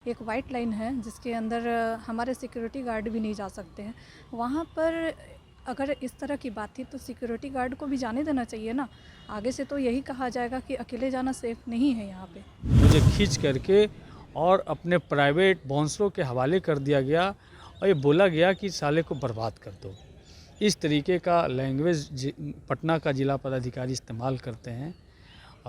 एक white line है जिसके अंदर हमारे सिक्योरिटी गार्ड भी नहीं जा सकते हैं। वहाँ पर अगर इस तरह की बात थी तो सिक्योरिटी गार्ड को भी जाने देना चाहिए ना। आगे से तो यही कहा जाएगा कि अकेले जाना सेफ नहीं है यहाँ पे। मुझे खींच करके और अपने प्राइवेट बाउंसरों के हवाले कर दिया गया और ये बोला गया कि साले को बर्बाद कर दो। इस तरीके का लैंग्वेज पटना का जिला पदाधिकारी इस्तेमाल करते हैं।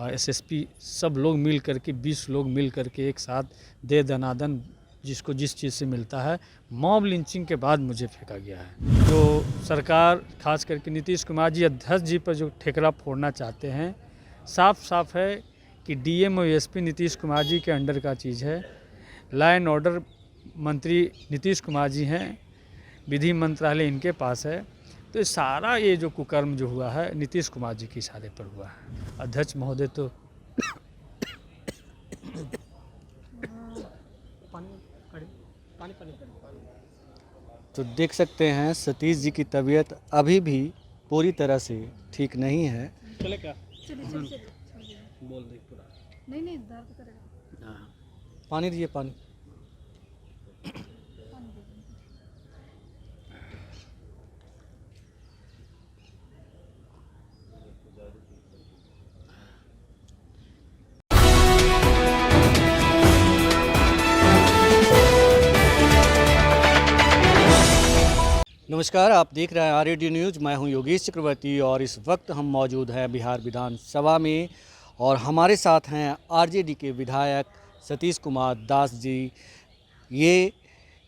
एसएसपी सब लोग मिल करके 20 लोग मिल करके एक साथ दे दनादन जिसको जिस चीज़ से मिलता है, मॉब लिंचिंग के बाद मुझे फेंका गया है। जो सरकार खास करके नीतीश कुमार जी अध्यक्ष जी पर जो ठेकरा फोड़ना चाहते हैं, साफ साफ है कि डीएम और एसपी नीतीश कुमार जी के अंडर का चीज़ है। लॉ एंड ऑर्डर मंत्री नीतीश कुमार जी हैं, विधि मंत्रालय इनके पास है। तो सारा ये जो कुकर्म जो हुआ है नीतीश कुमार जी के इशारे पर हुआ है। अध्यक्ष महोदय तो देख सकते हैं सतीश जी की तबीयत अभी भी पूरी तरह से ठीक नहीं है। चले क्या चलिए बोल दे पूरा। नहीं दर्द करेगा। पानी दीजिए, पानी। नमस्कार, आप देख रहे हैं आरएडी न्यूज़। मैं हूं योगेश चक्रवर्ती और इस वक्त हम मौजूद हैं बिहार विधानसभा में और हमारे साथ हैं आरजेडी के विधायक सतीश कुमार दास जी। ये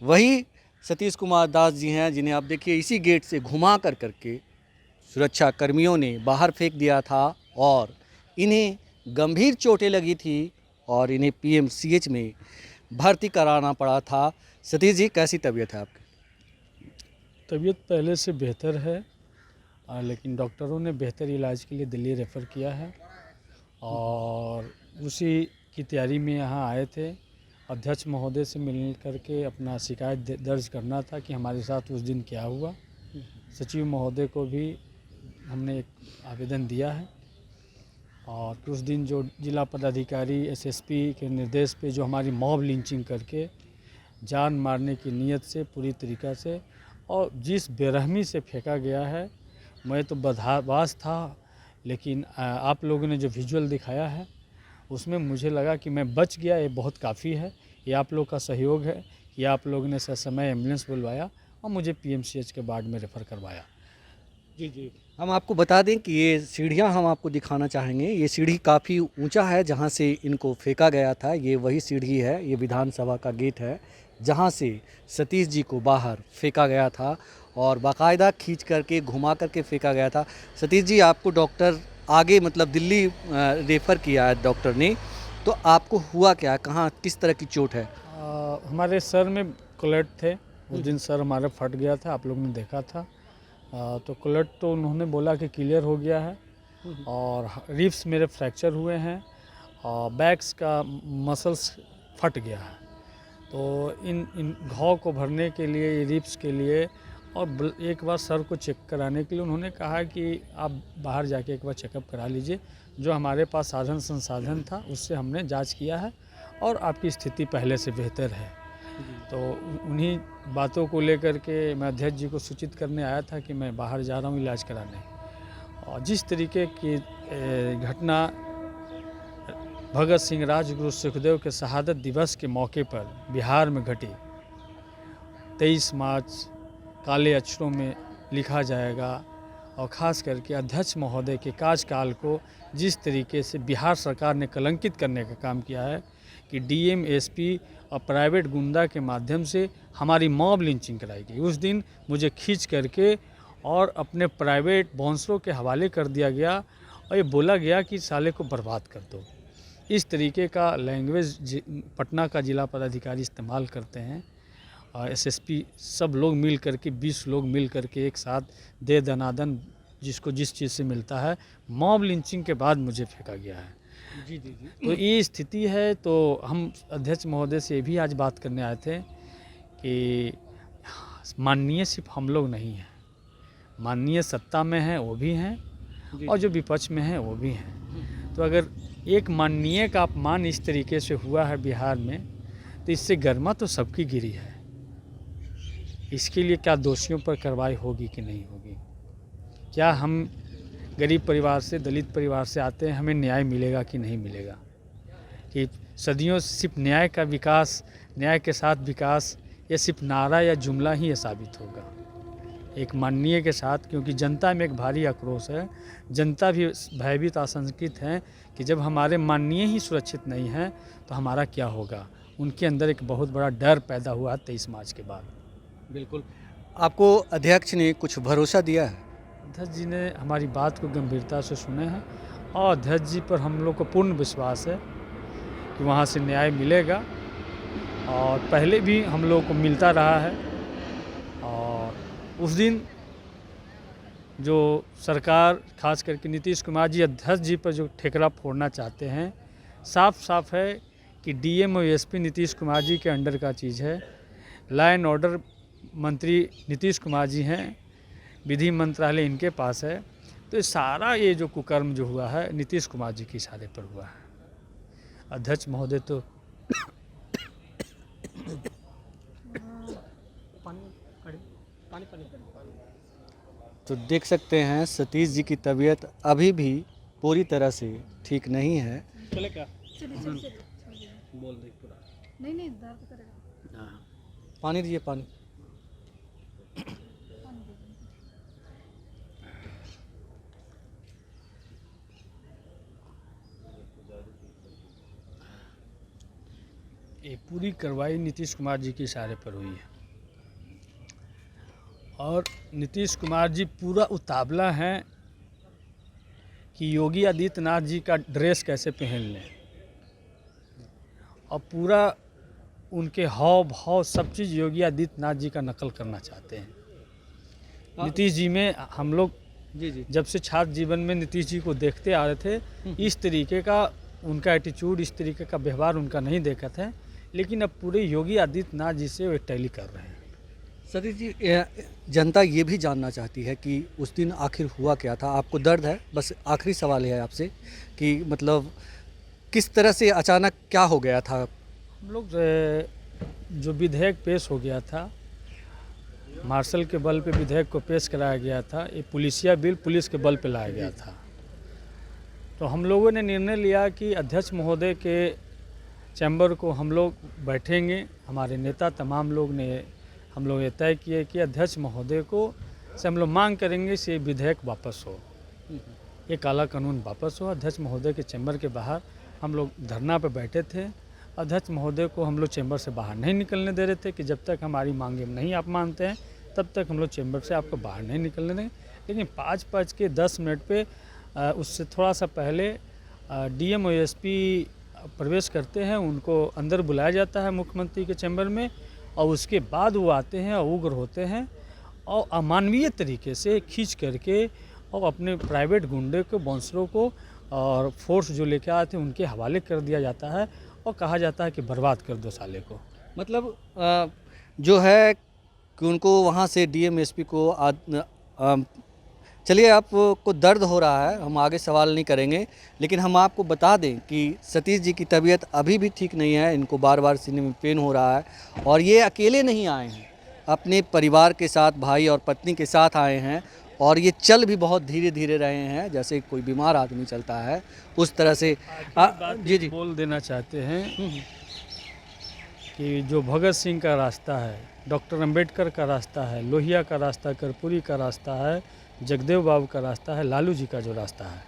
वही सतीश कुमार दास जी हैं जिन्हें आप देखिए इसी गेट से घुमा करके सुरक्षा कर्मियों ने बाहर फेंक दिया था और इन्हें गंभीर चोटें लगी थी और इन्हें पीएमसीएच में भर्ती कराना पड़ा था। सतीश जी, कैसी तबीयत है आपकी? तबीयत पहले से बेहतर है, लेकिन डॉक्टरों ने बेहतर इलाज के लिए दिल्ली रेफ़र किया है और उसी की तैयारी में यहाँ आए थे। अध्यक्ष महोदय से मिल करके अपना शिकायत दर्ज करना था कि हमारे साथ उस दिन क्या हुआ। सचिव महोदय को भी हमने एक आवेदन दिया है और उस दिन जो जिला पदाधिकारी एसएसपी के निर्देश पे जो हमारी मॉब लिंचिंग करके जान मारने की नीयत से पूरी तरीक़ा से और जिस बेरहमी से फेंका गया है, मैं तो बदहवास था, लेकिन आप लोगों ने जो विजुअल दिखाया है उसमें मुझे लगा कि मैं बच गया। ये बहुत काफ़ी है, ये आप लोग का सहयोग है कि आप लोगों ने ससमय एम्बुलेंस बुलवाया और मुझे पीएमसीएच के वार्ड में रेफ़र करवाया। जी, हम आपको बता दें कि ये सीढ़ियां हम आपको दिखाना चाहेंगे। ये सीढ़ी काफ़ी ऊंचा है जहां से इनको फेंका गया था। ये वही सीढ़ी है, ये विधानसभा का गेट है जहां से सतीश जी को बाहर फेंका गया था और बाकायदा खींच करके घुमा करके फेंका गया था। सतीश जी, आपको डॉक्टर आगे मतलब दिल्ली रेफ़र किया है डॉक्टर ने, तो आपको हुआ क्या, कहाँ किस तरह की चोट है? हमारे सर में क्लट थे। उस दिन सर हमारा फट गया था, आप लोगों ने देखा था। तो क्लट तो उन्होंने बोला कि क्लियर हो गया है और रिब्स मेरे फ्रैक्चर हुए हैं और बैक्स का मसल्स फट गया है। तो इन घाव को भरने के लिए, रिब्स के लिए और एक बार सर को चेक कराने के लिए उन्होंने कहा कि आप बाहर जाके एक बार चेकअप करा लीजिए। जो हमारे पास साधन संसाधन था उससे हमने जांच किया है और आपकी स्थिति पहले से बेहतर है। तो उन्हीं बातों को लेकर के मैं अध्यक्ष जी को सूचित करने आया था कि मैं बाहर जा रहा हूँ इलाज कराने। और जिस तरीके की घटना भगत सिंह राजगुरु सुखदेव के शहादत दिवस के मौके पर बिहार में घटी, 23 मार्च काले अक्षरों में लिखा जाएगा और ख़ास करके अध्यक्ष महोदय के कार्यकाल को जिस तरीके से बिहार सरकार ने कलंकित करने का काम किया है कि डीएम, एसपी और प्राइवेट गुंडा के माध्यम से हमारी मॉब लिंचिंग कराई गई। उस दिन मुझे खींच करके और अपने प्राइवेट बाउंसरों के हवाले कर दिया गया और ये बोला गया कि साले को बर्बाद कर दो। इस तरीके का लैंग्वेज पटना का जिला पदाधिकारी इस्तेमाल करते हैं। एसएसपी सब लोग मिल करके 20 लोग मिल करके एक साथ दे दनादन जिसको जिस चीज़ से मिलता है, मॉब लिंचिंग के बाद मुझे फेंका गया है। जी। तो ये स्थिति है। तो हम अध्यक्ष महोदय से भी आज बात करने आए थे कि माननीय सिर्फ हम लोग नहीं हैं, माननीय सत्ता में हैं वो भी हैं और जो विपक्ष में हैं वो भी हैं। तो अगर एक माननीय का अपमान इस तरीके से हुआ है बिहार में, तो इससे गर्मा तो सबकी गिरी है। इसके लिए क्या दोषियों पर कार्रवाई होगी कि नहीं होगी? क्या हम गरीब परिवार से, दलित परिवार से आते हैं, हमें न्याय मिलेगा कि नहीं मिलेगा? कि सदियों से सिर्फ न्याय का विकास, न्याय के साथ विकास, या सिर्फ नारा या जुमला ही ये साबित होगा? एक माननीय के साथ, क्योंकि जनता में एक भारी आक्रोश है, जनता भी भयभीत आशंकित है कि जब हमारे माननीय ही सुरक्षित नहीं हैं तो हमारा क्या होगा। उनके अंदर एक बहुत बड़ा डर पैदा हुआ 23 मार्च के बाद। बिल्कुल। आपको अध्यक्ष ने कुछ भरोसा दिया है? अध्यक्ष जी ने हमारी बात को गंभीरता से सुने हैं और अध्यक्ष जी पर हम लोग को पूर्ण विश्वास है कि वहाँ से न्याय मिलेगा, और पहले भी हम लोग को मिलता रहा है। और उस दिन जो सरकार, खास करके नीतीश कुमार जी अध्यक्ष जी पर जो ठेकरा फोड़ना चाहते हैं, साफ साफ है कि डीएम और एसपी नीतीश कुमार जी के अंडर का चीज़ है। लॉ एंड ऑर्डर मंत्री नीतीश कुमार जी हैं, विधि मंत्रालय इनके पास है। तो ये जो कुकर्म जो हुआ है नीतीश कुमार जी के इशारे पर हुआ है। अध्यक्ष महोदय तो तो देख सकते हैं सतीश जी की तबीयत अभी भी पूरी तरह से ठीक नहीं है। चले क्या? चलिए बोल दे पूरा। नहीं दर्द करेगा। पानी दीजिए, पानी। ये पूरी कार्रवाई नीतीश कुमार जी के इशारे पर हुई है, और नीतीश कुमार जी पूरा उतावला हैं कि योगी आदित्यनाथ जी का ड्रेस कैसे पहन लें, और पूरा उनके हाव भाव सब चीज़ योगी आदित्यनाथ जी का नकल करना चाहते हैं। नीतीश जी में हम लोग जी जब से छात्र जीवन में नीतीश जी को देखते आ रहे थे, इस तरीके का उनका एटीट्यूड, इस तरीके का व्यवहार उनका नहीं देखा था, लेकिन अब पूरे योगी आदित्यनाथ जी से वो टैली कर रहे हैं। सतीश जी, जनता ये भी जानना चाहती है कि उस दिन आखिर हुआ क्या था। आपको दर्द है? बस आखिरी सवाल है आपसे कि मतलब किस तरह से अचानक क्या हो गया था? हम लोग जो विधेयक पेश हो गया था, मार्शल के बल पे विधेयक को पेश कराया गया था, ये पुलिसिया बिल पुलिस के बल पे लाया गया था। तो हम लोगों ने निर्णय लिया कि अध्यक्ष महोदय के चैम्बर को हम लोग बैठेंगे, हमारे नेता तमाम लोग ने हम लोग ये तय किए कि अध्यक्ष महोदय को से हम लोग मांग करेंगे कि ये विधेयक वापस हो, ये काला कानून वापस हो। अध्यक्ष महोदय के चैम्बर के बाहर हम लोग धरना पर बैठे थे। अध्यक्ष महोदय को हम लोग चैम्बर से बाहर नहीं निकलने दे रहे थे कि जब तक हमारी मांगे नहीं आप मानते हैं तब तक हम लोग चैम्बर से आपको बाहर नहीं निकलने देंगे। लेकिन 5:10 पे उससे थोड़ा सा पहले डीएम और एसपी प्रवेश करते हैं, उनको अंदर बुलाया जाता है मुख्यमंत्री के चैम्बर में, और उसके बाद वो आते हैं और उग्र होते हैं और अमानवीय तरीके से खींच करके और अपने प्राइवेट गुंडे को, बाउंसरों को और फोर्स जो लेके आए थे उनके हवाले कर दिया जाता है और कहा जाता है कि बर्बाद कर दो साले को। मतलब जो है कि उनको वहाँ से डीएम एसपी को चलिए, आपको दर्द हो रहा है, हम आगे सवाल नहीं करेंगे, लेकिन हम आपको बता दें कि सतीश जी की तबीयत अभी भी ठीक नहीं है। इनको बार बार सीने में पेन हो रहा है, और ये अकेले नहीं आए हैं, अपने परिवार के साथ, भाई और पत्नी के साथ आए हैं, और ये चल भी बहुत धीरे धीरे रहे हैं, जैसे कोई बीमार आदमी चलता है उस तरह से। जी बोल देना चाहते हैं कि जो भगत सिंह का रास्ता है, डॉक्टर अंबेडकर का रास्ता है, लोहिया का रास्ता, कर्पूरी का रास्ता है, जगदेव बाबू का रास्ता है, लालू जी का जो रास्ता है,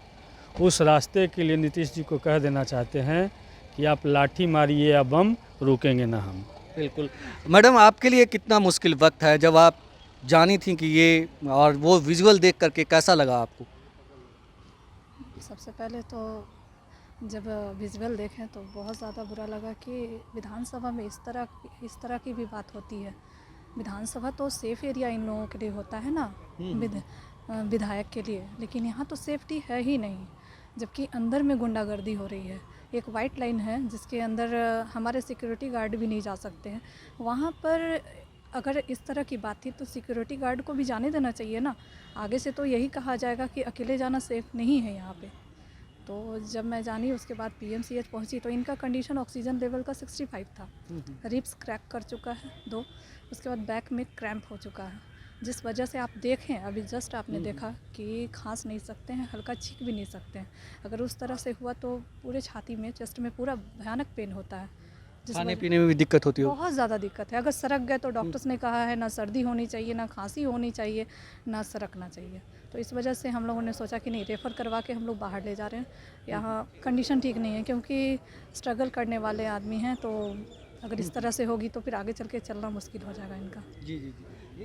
उस रास्ते के लिए नीतीश जी को कह देना चाहते हैं कि आप लाठी मारिए या बम, रुकेंगे ना हम। बिल्कुल। मैडम, आपके लिए कितना मुश्किल वक्त है जब आप जानी थी कि ये, और वो विजुअल देख करके कैसा लगा आपको? सबसे पहले तो जब विजुअल देखें तो बहुत ज़्यादा बुरा लगा कि विधानसभा में इस तरह की भी बात होती है। विधानसभा तो सेफ़ एरिया इन लोगों के लिए होता है ना, विधायक के लिए, लेकिन यहाँ तो सेफ्टी है ही नहीं, जबकि अंदर में गुंडागर्दी हो रही है। एक वाइट लाइन है जिसके अंदर हमारे सिक्योरिटी गार्ड भी नहीं जा सकते हैं। वहाँ पर अगर इस तरह की बात थी तो सिक्योरिटी गार्ड को भी जाने देना चाहिए ना। आगे से तो यही कहा जाएगा कि अकेले जाना सेफ़ नहीं है यहाँ पे। तो जब मैं जानी उसके बाद पीएमसीएच पहुंची तो इनका कंडीशन ऑक्सीजन लेवल का 65 था। रिब्स क्रैक कर चुका है 2, उसके बाद बैक में क्रैम्प हो चुका है, जिस वजह से आप देखें अभी जस्ट आपने देखा कि खांस नहीं सकते हैं, हल्का छींक भी नहीं सकते हैं। अगर उस तरह से हुआ तो पूरे छाती में, चेस्ट में पूरा भयानक पेन होता है। खाने पीने में भी दिक्कत होती हो? बहुत ज़्यादा दिक्कत है। अगर सरक गए तो डॉक्टर्स ने कहा है ना सर्दी होनी चाहिए, ना खांसी होनी चाहिए, ना सरकना चाहिए। तो इस वजह से हम लोगों ने सोचा कि नहीं, रेफ़र करवा के हम लोग बाहर ले जा रहे हैं। यहाँ कंडीशन ठीक नहीं है क्योंकि स्ट्रगल करने वाले आदमी हैं, तो अगर इस तरह से होगी तो फिर आगे चल के चलना मुश्किल हो जाएगा इनका। जी जी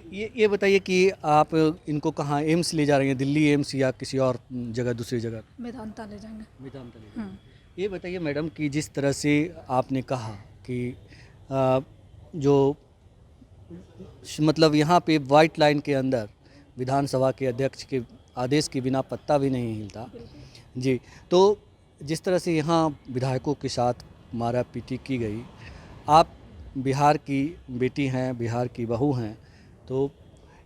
जी। ये बताइए कि आप इनको कहाँ एम्स ले जा रही हैं, दिल्ली एम्स या किसी और जगह, दूसरी जगह? मेदांता ले जाएंगे। मेदांता ले हम्म। जाएंगे। ये बताइए मैडम कि जिस तरह से आपने कहा कि जो मतलब यहाँ पे वाइट लाइन के अंदर विधानसभा के अध्यक्ष के आदेश के बिना पत्ता भी नहीं हिलता जी, तो जिस तरह से यहाँ विधायकों के साथ मारापीटी की गई, आप बिहार की बेटी हैं, बिहार की बहू हैं, तो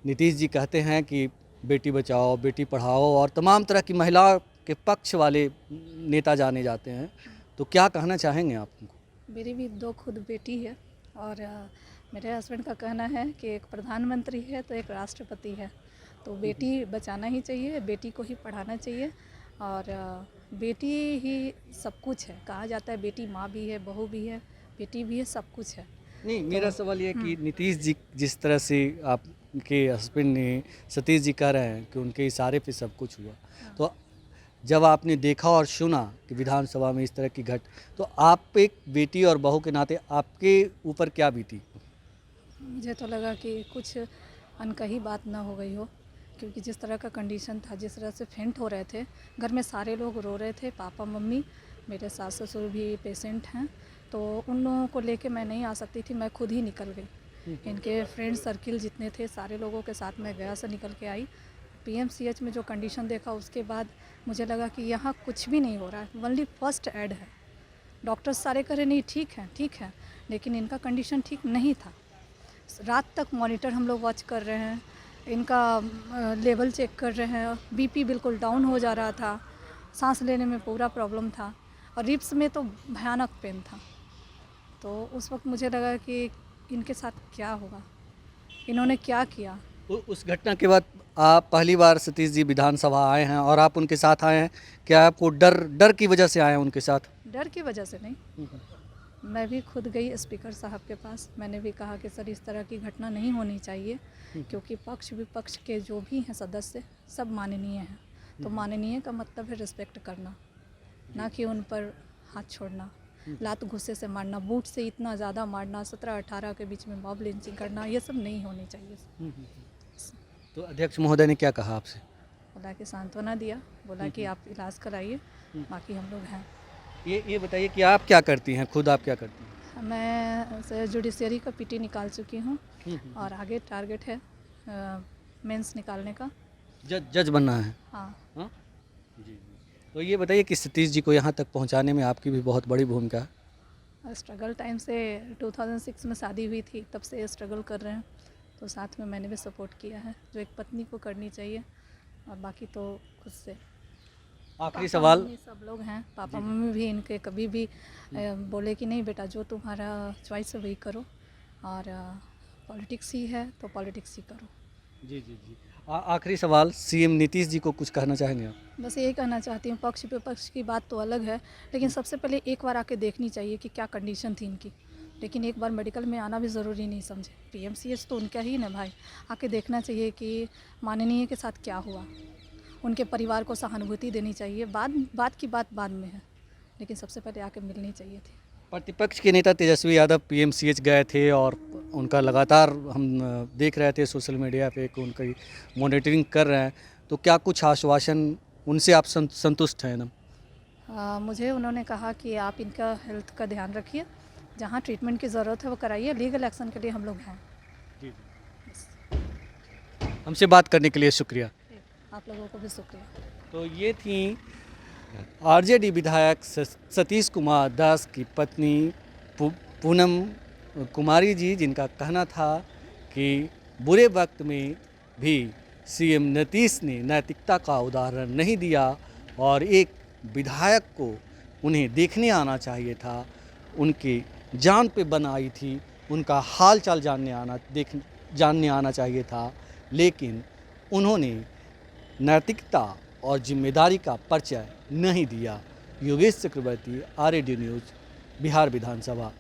नीतीश जी कहते हैं कि बेटी बचाओ, बेटी पढ़ाओ और तमाम तरह की महिला के पक्ष वाले नेता जाने जाते हैं, तो क्या कहना चाहेंगे आप उनको? मेरी भी 2 खुद बेटी है और मेरे हस्बैंड का कहना है कि एक प्रधानमंत्री है तो एक राष्ट्रपति है, तो बेटी बचाना ही चाहिए, बेटी को ही पढ़ाना चाहिए और बेटी ही सब कुछ है। कहा जाता है बेटी माँ भी है, बहू भी है, बेटी भी है, सब कुछ है। नहीं, मेरा सवाल ये है कि नीतीश जी जिस तरह से आपके हस्बैंड ने, सतीश जी कह रहे हैं कि उनके इशारे पे सब कुछ हुआ, तो जब आपने देखा और सुना कि विधानसभा में इस तरह की तो आप एक बेटी और बहू के नाते आपके ऊपर क्या बीती? मुझे तो लगा कि कुछ अनकही बात ना हो गई हो, क्योंकि जिस तरह का कंडीशन था, जिस तरह से फेंट हो रहे थे, घर में सारे लोग रो रहे थे, पापा मम्मी, मेरे सास ससुर भी पेशेंट हैं, तो उन लोगों को लेके मैं नहीं आ सकती थी, मैं खुद ही निकल गई। इनके फ्रेंड सर्किल जितने थे सारे लोगों के साथ मैं गया से निकल के आई। पीएमसीएच में जो कंडीशन देखा उसके बाद मुझे लगा कि यहाँ कुछ भी नहीं हो रहा है, ओनली फर्स्ट एड है। डॉक्टर्स सारे कह रहे नहीं ठीक है, लेकिन इनका कंडीशन ठीक नहीं था। रात तक मॉनिटर हम लोग वॉच कर रहे हैं, इनका लेवल चेक कर रहे हैं, बीपी बिल्कुल डाउन हो जा रहा था, सांस लेने में पूरा प्रॉब्लम था और रिब्स में तो भयानक पेन था। तो उस वक्त मुझे लगा कि इनके साथ क्या होगा, इन्होंने क्या किया। उस घटना के बाद आप पहली बार सतीश जी विधानसभा आए हैं और आप उनके साथ आए हैं, क्या आपको डर की वजह से आए हैं उनके साथ? डर की वजह से नहीं, मैं भी खुद गई स्पीकर साहब के पास, मैंने भी कहा कि सर इस तरह की घटना नहीं होनी चाहिए, क्योंकि पक्ष विपक्ष के जो भी हैं सदस्य सब माननीय हैं, तो माननीय का मतलब है रिस्पेक्ट करना, ना कि उन पर हाथ छोड़ना, लात घुस्से से मारना, बूट से इतना ज़्यादा मारना, 17-18 के बीच में मॉब लिंचिंग करना, ये सब नहीं होनी चाहिए। तो अध्यक्ष महोदय ने क्या कहा आपसे? बोला कि सांत्वना दिया, बोला कि आप इलाज कराइए, बाकी हम लोग हैं। ये बताइए कि आप क्या करती हैं, खुद आप क्या करती हैं? मैं जुडिशरी का पीटी निकाल चुकी हूँ और आगे टारगेट है मेंस निकालने का। जज बनना है? हाँ। हाँ जी। तो ये बताइए कि सतीश जी को यहाँ तक पहुँचाने में आपकी भी बहुत बड़ी भूमिका है। स्ट्रगल टाइम से 2006 में शादी हुई थी, तब से स्ट्रगल कर रहे हैं, तो साथ में मैंने भी सपोर्ट किया है, जो एक पत्नी को करनी चाहिए, और बाकी तो खुद से। आखिरी सवाल। सब लोग हैं, पापा मम्मी भी इनके कभी भी बोले कि नहीं बेटा जो तुम्हारा चॉइस है वही करो, और पॉलिटिक्स ही है तो पॉलिटिक्स ही करो। जी जी जी। आखिरी सवाल, सीएम नीतीश जी को कुछ कहना चाहेंगे आप? बस यही कहना चाहती हूँ, पक्ष विपक्ष की बात तो अलग है, लेकिन सबसे पहले एक बार आके देखनी चाहिए कि क्या कंडीशन थी इनकी, लेकिन एक बार मेडिकल में आना भी ज़रूरी नहीं समझे। पीएमसीएच तो उनका ही ना भाई, आके देखना चाहिए कि माननीय के साथ क्या हुआ, उनके परिवार को सहानुभूति देनी चाहिए। बात की बात बाद में है, लेकिन सबसे पहले आके मिलनी चाहिए थी। प्रतिपक्ष के नेता तेजस्वी यादव पीएमसीएच गए थे और उनका लगातार हम देख रहे थे सोशल मीडिया पे कि उनकी मॉनिटरिंग कर रहे हैं, तो क्या कुछ आश्वासन उनसे आप संतुष्ट हैं ना? मुझे उन्होंने कहा कि आप इनका हेल्थ का ध्यान रखिए, जहाँ ट्रीटमेंट की ज़रूरत है वो कराइए, लीगल एक्शन के लिए हम लोग हैं। हमसे बात करने के लिए शुक्रिया। आप लोगों को भी शुक्रिया। तो ये थी आरजेडी विधायक सतीश कुमार दास की पत्नी पूनम कुमारी जी, जिनका कहना था कि बुरे वक्त में भी सीएम नीतीश ने नैतिकता का उदाहरण नहीं दिया और एक विधायक को उन्हें देखने आना चाहिए था, उनकी जान पे बन आई थी, उनका हाल चाल जानने आना चाहिए था, लेकिन उन्होंने नैतिकता और जिम्मेदारी का परिचय नहीं दिया। योगेश चक्रवर्ती, RAD न्यूज़, बिहार विधानसभा।